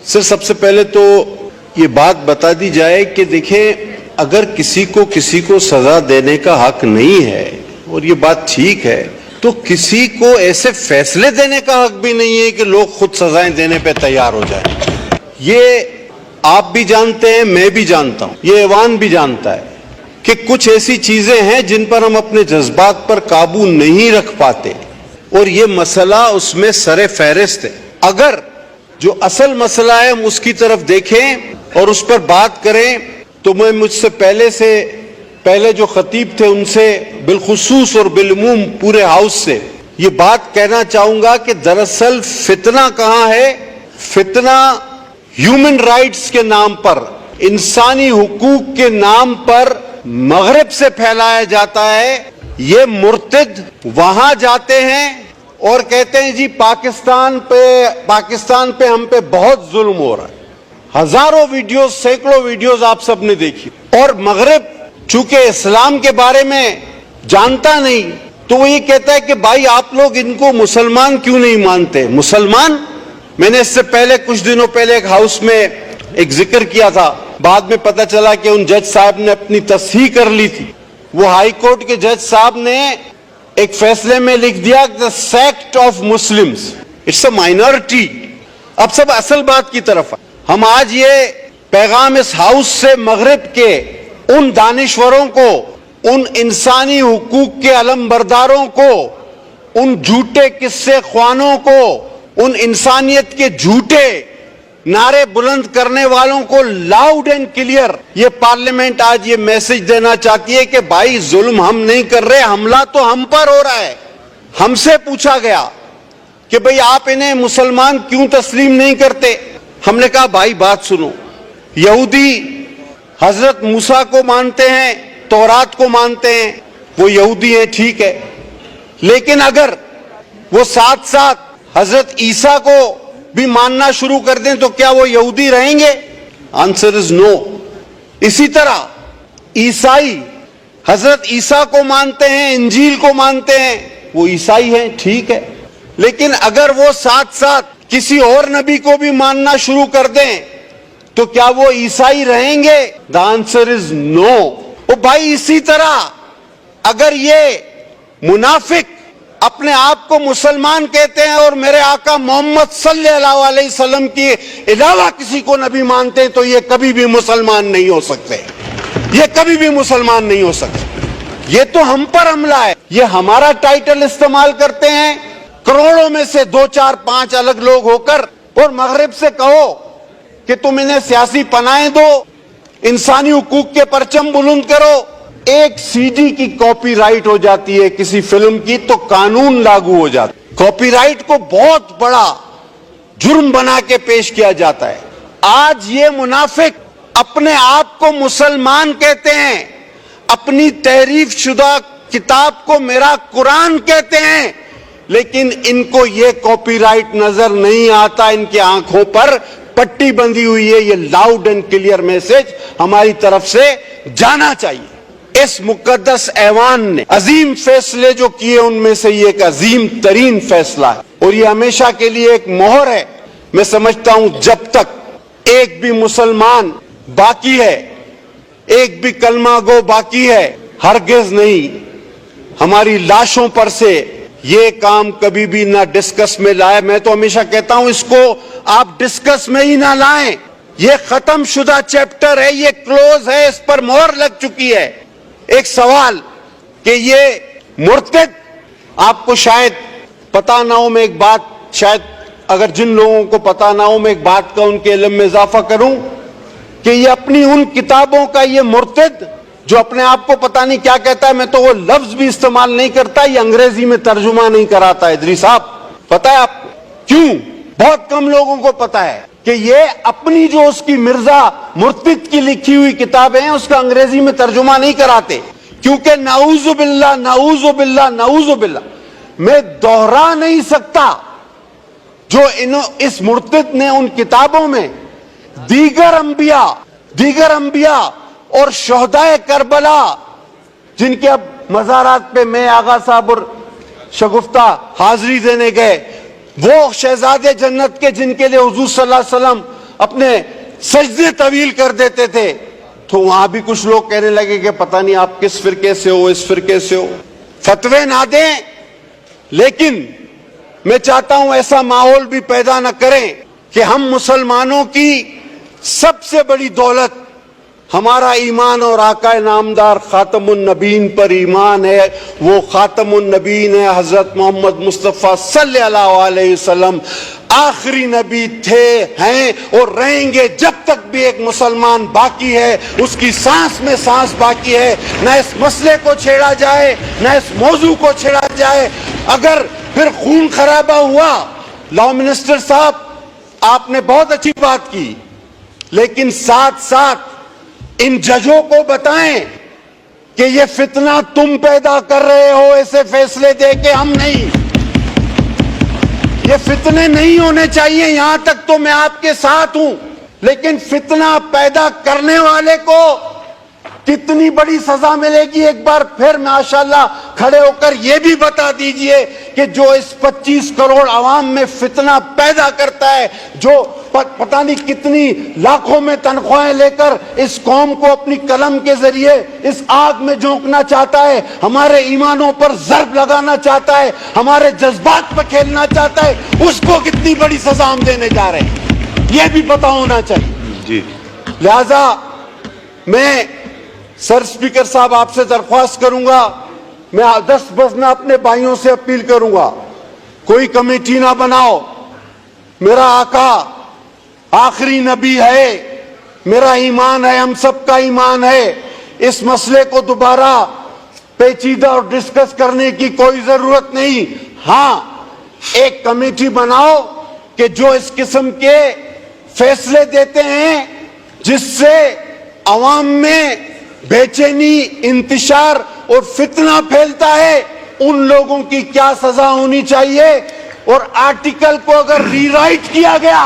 سر سب سے پہلے تو یہ بات بتا دی جائے کہ دیکھیں اگر کسی کو سزا دینے کا حق نہیں ہے اور یہ بات ٹھیک ہے تو کسی کو ایسے فیصلے دینے کا حق بھی نہیں ہے کہ لوگ خود سزائیں دینے پہ تیار ہو جائیں. یہ آپ بھی جانتے ہیں, میں بھی جانتا ہوں, یہ ایوان بھی جانتا ہے کہ کچھ ایسی چیزیں ہیں جن پر ہم اپنے جذبات پر قابو نہیں رکھ پاتے اور یہ مسئلہ اس میں سر فہرست ہے. اگر جو اصل مسئلہ ہے ہم اس کی طرف دیکھیں اور اس پر بات کریں تو میں مجھ سے پہلے جو خطیب تھے ان سے بالخصوص اور بالعموم پورے ہاؤس سے یہ بات کہنا چاہوں گا کہ دراصل فتنہ کہاں ہے؟ فتنہ ہیومن رائٹس کے نام پر, انسانی حقوق کے نام پر مغرب سے پھیلایا جاتا ہے. یہ مرتد وہاں جاتے ہیں اور کہتے ہیں جی پاکستان پہ ہم پہ بہت ظلم ہو رہا ہے. ہزاروں ویڈیوز, سینکڑوں ویڈیوز آپ سب نے دیکھی. اور مغرب چونکہ اسلام کے بارے میں جانتا نہیں تو وہ یہ کہتا ہے کہ بھائی آپ لوگ ان کو مسلمان کیوں نہیں مانتے؟ مسلمان, میں نے اس سے پہلے کچھ دنوں پہلے ایک ہاؤس میں ایک ذکر کیا تھا, بعد میں پتہ چلا کہ ان جج صاحب نے اپنی تصحیح کر لی تھی. وہ ہائی کورٹ کے جج صاحب نے ایک فیصلے میں لکھ دیا the sect of Muslims it's a minority. اب سب اصل بات کی طرف ہے. ہم آج یہ پیغام اس ہاؤس سے مغرب کے ان دانشوروں کو, ان انسانی حقوق کے علم برداروں کو, ان جھوٹے قصے خوانوں کو, ان انسانیت کے جھوٹے نعرے بلند کرنے والوں کو لاؤڈ اینڈ کلیئر یہ پارلیمنٹ آج یہ میسج دینا چاہتی ہے کہ بھائی ظلم ہم نہیں کر رہے, حملہ تو ہم پر ہو رہا ہے. ہم سے پوچھا گیا کہ بھئی آپ انہیں مسلمان کیوں تسلیم نہیں کرتے؟ ہم نے کہا بھائی بات سنو, یہودی حضرت موسیٰ کو مانتے ہیں, تورات کو مانتے ہیں, وہ یہودی ہیں ٹھیک ہے, لیکن اگر وہ ساتھ ساتھ حضرت عیسیٰ کو بھی ماننا شروع کر دیں تو کیا وہ یہودی رہیں گے؟ آنسر از نو. اسی طرح عیسائی حضرت عیسیٰ کو مانتے ہیں, انجیل کو مانتے ہیں, وہ عیسائی ہیں ٹھیک ہے, لیکن اگر وہ ساتھ ساتھ کسی اور نبی کو بھی ماننا شروع کر دیں تو کیا وہ عیسائی رہیں گے؟ The answer is no. او بھائی اسی طرح اگر یہ منافق اپنے آپ کو مسلمان کہتے ہیں اور میرے آقا محمد صلی اللہ علیہ وسلم کی علاوہ کسی کو نبی مانتے ہیں تو یہ کبھی بھی مسلمان نہیں ہو سکتے, یہ کبھی بھی مسلمان نہیں ہو سکتے. یہ تو ہم پر حملہ ہے. یہ ہمارا ٹائٹل استعمال کرتے ہیں کروڑوں میں سے 2 4 5 الگ لوگ ہو کر, اور مغرب سے کہو کہ تم انہیں سیاسی پناہیں دو, انسانی حقوق کے پرچم بلند کرو. ایک سی ڈی کی کاپی رائٹ ہو جاتی ہے کسی فلم کی تو قانون لاگو ہو جاتا ہے. کاپی رائٹ کو بہت بڑا جرم بنا کے پیش کیا جاتا ہے. آج یہ منافق اپنے آپ کو مسلمان کہتے ہیں, اپنی تحریف شدہ کتاب کو میرا قرآن کہتے ہیں, لیکن ان کو یہ کاپی رائٹ نظر نہیں آتا. ان کی آنکھوں پر پٹی بندھی ہوئی ہے. یہ لاؤڈ اینڈ کلیئر میسج ہماری طرف سے جانا چاہیے. اس مقدس ایوان نے عظیم فیصلے جو کیے ان میں سے یہ ایک عظیم ترین فیصلہ ہے, اور یہ ہمیشہ کے لیے ایک مہر ہے. میں سمجھتا ہوں جب تک ایک بھی مسلمان باقی ہے, ایک بھی کلمہ گو باقی ہے, ہرگز نہیں ہماری لاشوں پر سے یہ کام کبھی بھی نہ ڈسکس میں لائے. میں تو ہمیشہ کہتا ہوں اس کو آپ ڈسکس میں ہی نہ لائیں. یہ ختم شدہ چیپٹر ہے, یہ کلوز ہے, اس پر مہر لگ چکی ہے. ایک سوال کہ یہ مرتد, آپ کو شاید پتا نہ ہو, میں ایک بات شاید اگر جن لوگوں کو پتا نہ ہو میں ایک بات کا ان کے علم میں اضافہ کروں کہ یہ اپنی ان کتابوں کا یہ مرتد جو اپنے آپ کو پتا نہیں کیا کہتا ہے, میں تو وہ لفظ بھی استعمال نہیں کرتا, یہ انگریزی میں ترجمہ نہیں کراتا. ادریس صاحب پتا ہے آپ کیوں؟ بہت کم لوگوں کو پتا ہے کہ یہ اپنی جو اس کی مرزا مرتد کی لکھی ہوئی کتابیں ہیں اس کا انگریزی میں ترجمہ نہیں کراتے, کیونکہ نعوذ باللہ نعوذ باللہ نعوذ باللہ میں دوہرا نہیں سکتا جو اس مرتد نے ان کتابوں میں دیگر انبیاء اور شہدائے کربلا جن کے اب مزارات پہ میں آغا صاحب اور شگفتہ حاضری دینے گئے, وہ شہزادے جنت کے جن کے لیے حضور صلی اللہ علیہ وسلم اپنے سجدے طویل کر دیتے تھے، تو وہاں بھی کچھ لوگ کہنے لگے کہ پتہ نہیں آپ کس فرقے سے ہو، اس فرقے سے ہو. فتوے نہ دیں، لیکن میں چاہتا ہوں ایسا ماحول بھی پیدا نہ کریں کہ ہم مسلمانوں کی سب سے بڑی دولت ہمارا ایمان اور آقا نامدار خاتم النبیین پر ایمان ہے. وہ خاتم النبیین ہے حضرت محمد مصطفیٰ صلی اللہ علیہ وسلم. آخری نبی تھے، ہیں اور رہیں گے جب تک بھی ایک مسلمان باقی ہے، اس کی سانس میں سانس باقی ہے. نہ اس مسئلے کو چھیڑا جائے، نہ اس موضوع کو چھیڑا جائے. اگر پھر خون خرابہ ہوا، لاء منسٹر صاحب آپ نے بہت اچھی بات کی، لیکن ساتھ ساتھ ان ججوں کو بتائیں کہ یہ فتنہ تم پیدا کر رہے ہو، ایسے فیصلے دے کے ہم نہیں. یہ فتنے نہیں ہونے چاہیے. یہاں تک تو میں آپ کے ساتھ ہوں، لیکن فتنہ پیدا کرنے والے کو کتنی بڑی سزا ملے گی؟ ایک بار پھر ماشاءاللہ کھڑے ہو کر یہ بھی بتا دیجئے کہ جو اس 25 کروڑ عوام میں فتنہ پیدا کرتا ہے، جو پتہ نہیں کتنی لاکھوں میں تنخواہیں لے کر اس قوم کو اپنی قلم کے ذریعے اس آگ میں جھونکنا چاہتا ہے، ہمارے ایمانوں پر ضرب لگانا چاہتا ہے، ہمارے جذبات پہ کھیلنا چاہتا ہے، اس کو کتنی بڑی سزا ہم دینے جا رہے ہیں، یہ بھی پتہ ہونا چاہیے. جی لہذا میں سر اسپیکر صاحب آپ سے درخواست کروں گا، میں 10 بز میں اپنے بھائیوں سے اپیل کروں گا، کوئی کمیٹی نہ بناؤ. میرا آقا آخری نبی ہے، میرا ایمان ہے، ہم سب کا ایمان ہے. اس مسئلے کو دوبارہ پیچیدہ اور ڈسکس کرنے کی کوئی ضرورت نہیں. ہاں ایک کمیٹی بناؤ کہ جو اس قسم کے فیصلے دیتے ہیں جس سے عوام میں بے چینی، انتشار اور فتنہ پھیلتا ہے، ان لوگوں کی کیا سزا ہونی چاہیے. اور آرٹیکل کو اگر ری رائٹ کیا گیا،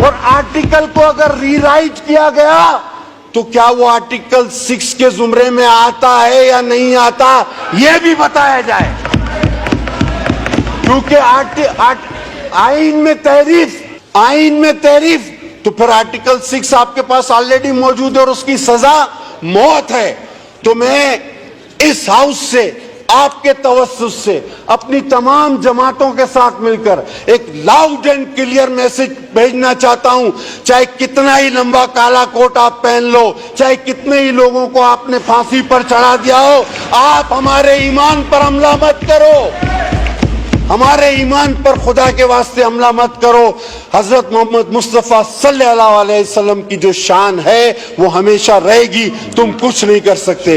اور آرٹیکل کو اگر ری رائٹ کیا گیا تو کیا وہ آرٹیکل 6 کے زمرے میں آتا ہے یا نہیں آتا، یہ بھی بتایا جائے. کیونکہ آئین میں تحریف تو پھر آرٹیکل 6 آپ کے پاس آلریڈی موجود ہے اور اس کی سزا موت ہے. تو میں اس ہاؤس سے، آپ کے توسط سے، اپنی تمام جماعتوں کے ساتھ مل کر ایک لاؤڈ اینڈ کلیئر میسج بھیجنا چاہتا ہوں. چاہے کتنا ہی لمبا کالا کوٹ آپ پہن لو، چاہے کتنے ہی لوگوں کو آپ نے پھانسی پر چڑھا دیا ہو، آپ ہمارے ایمان پر حملہ مت کرو، ہمارے ایمان پر خدا کے واسطے حملہ مت کرو. حضرت محمد مصطفیٰ صلی اللہ علیہ وسلم کی جو شان ہے وہ ہمیشہ رہے گی، تم کچھ نہیں کر سکتے.